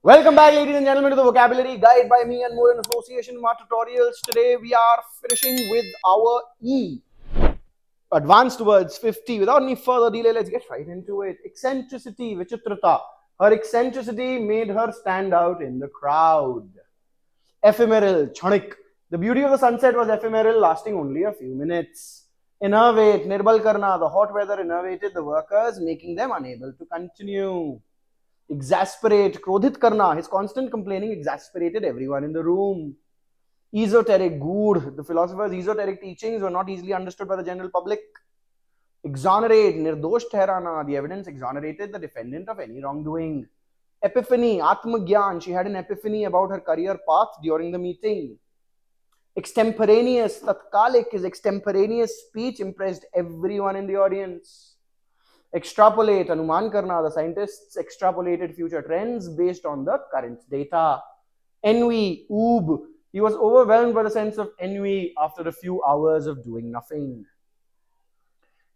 Welcome back, ladies and gentlemen, to the Vocabulary Guide by me, Anmol, in association with our tutorials. Today we are finishing with our E. Advanced words 50. Without any further delay, let's get right into it. Eccentricity, vichitrata. Her eccentricity made her stand out in the crowd. Ephemeral, chanik. The beauty of the sunset was ephemeral, lasting only a few minutes. Innervate, nirbal karna. The hot weather innervated the workers, making them unable to continue. Exasperate, krodhit karna. His constant complaining exasperated everyone in the room. Esoteric, good. The philosopher's esoteric teachings were not easily understood by the general public. Exonerate, nirdosh thehrana. The evidence exonerated the defendant of any wrongdoing. Epiphany, atmagyan. She had an epiphany about her career path during the meeting. Extemporaneous, tatkalik. His extemporaneous speech impressed everyone in the audience. Extrapolate, anuman karna. The scientists extrapolated future trends based on the current data. Envy, oob. He was overwhelmed by the sense of envy after a few hours of doing nothing.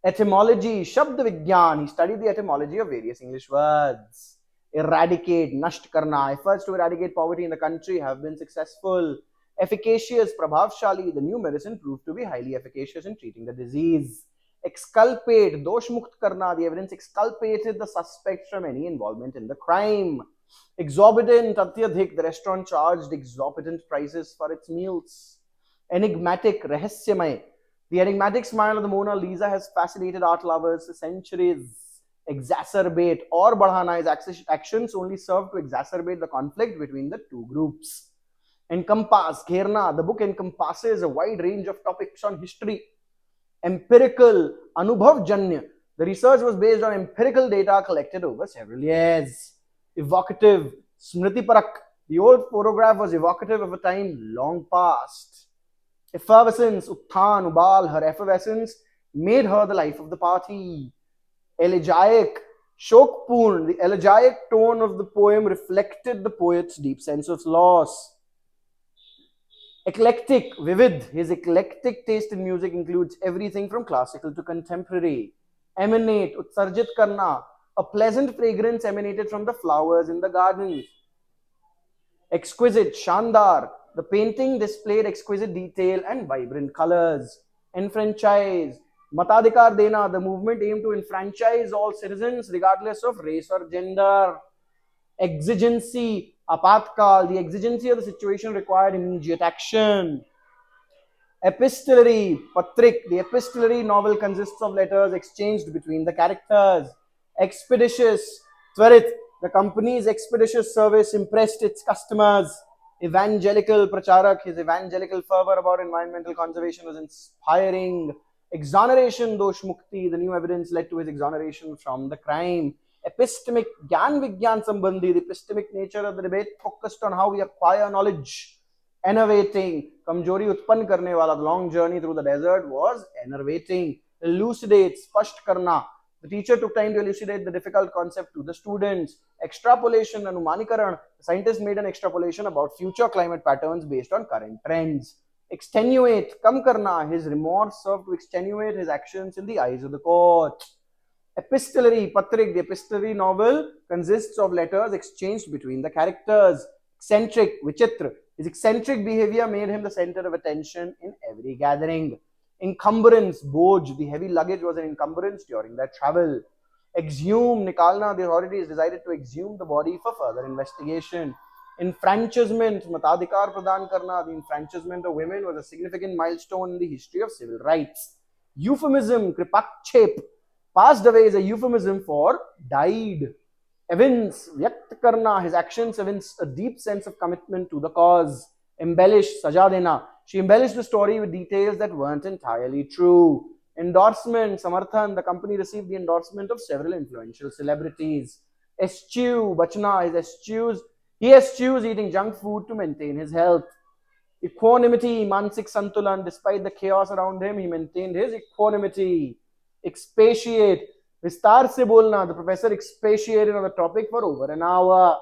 Etymology, shabd vigyan. He studied the etymology of various English words. Eradicate, nasht karna. Efforts to eradicate poverty in the country have been successful. Efficacious, prabhavshali. The new medicine proved to be highly efficacious in treating the disease. Exculpate, dosh mukt karna. The evidence exculpated the suspects from any involvement in the crime. Exorbitant, atyadhik. The restaurant charged exorbitant prices for its meals. Enigmatic, rahasyamayy. The enigmatic smile of the Mona Lisa has fascinated art lovers for centuries. Exacerbate or badhana. His actions only serve to exacerbate the conflict between the two groups. Encompass, gherna. The book encompasses a wide range of topics on history. Empirical, anubhavjanya. The research was based on empirical data collected over several years. Evocative, smritiparak. The old photograph was evocative of a time long past. Effervescence, utthan, ubal. Her effervescence made her the life of the party. Elegiac, shokpurn. The elegiac tone of the poem reflected the poet's deep sense of loss. Eclectic, vivid. His eclectic taste in music includes everything from classical to contemporary. Emanate, utsarjit karna. A pleasant fragrance emanated from the flowers in the garden. Exquisite, shandar. The painting displayed exquisite detail and vibrant colors. Enfranchise, matadikar dena. The movement aimed to enfranchise all citizens regardless of race or gender. Exigency, apatkal. The exigency of the situation required immediate action. Epistolary, patrik. The epistolary novel consists of letters exchanged between the characters. Expeditious, twarit. The company's expeditious service impressed its customers. Evangelical, pracharak. His evangelical fervor about environmental conservation was inspiring. Exoneration, dosh mukti. The new evidence led to his exoneration from the crime. Epistemic, gyan vigyan sambandhi. The epistemic nature of the debate focused on how we acquire knowledge. Enervating, kamjori utpann karne wala. The long journey through the desert was enervating. Elucidate, spasht karna. The teacher took time to elucidate the difficult concept to the students. Extrapolation, anumanikaran. The scientist made an extrapolation about future climate patterns based on current trends. Extenuate, kam karna. His remorse served to extenuate his actions in the eyes of the court. Epistolary, patrik. The epistolary novel consists of letters exchanged between the characters. Eccentric, vichitra. His eccentric behavior made him the center of attention in every gathering. Encumbrance, boj. The heavy luggage was an encumbrance during their travel. Exhume, nikalna. The authorities decided to exhume the body for further investigation. Enfranchisement, matadikar pradan karna. The enfranchisement of women was a significant milestone in the history of civil rights. Euphemism, kripakchep. Passed away is a euphemism for died. Evince, vyakt karna. His actions evince a deep sense of commitment to the cause. Embellish, saja dena. She embellished the story with details that weren't entirely true. Endorsement, samarthan. The company received the endorsement of several influential celebrities. Eschew, bachna. He eschews eating junk food to maintain his health. Equanimity, mansik santulan. Despite the chaos around him, he maintained his equanimity. Expatiate, vistar se bolna. The professor expatiated on the topic for over an hour.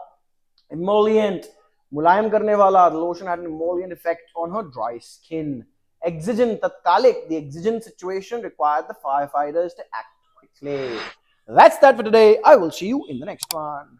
Emollient, mulayam karne wala. The lotion had an emollient effect on her dry skin. Exigent, tatkalik. The exigent situation required the firefighters to act quickly. That's that for today. I will see you in the next one.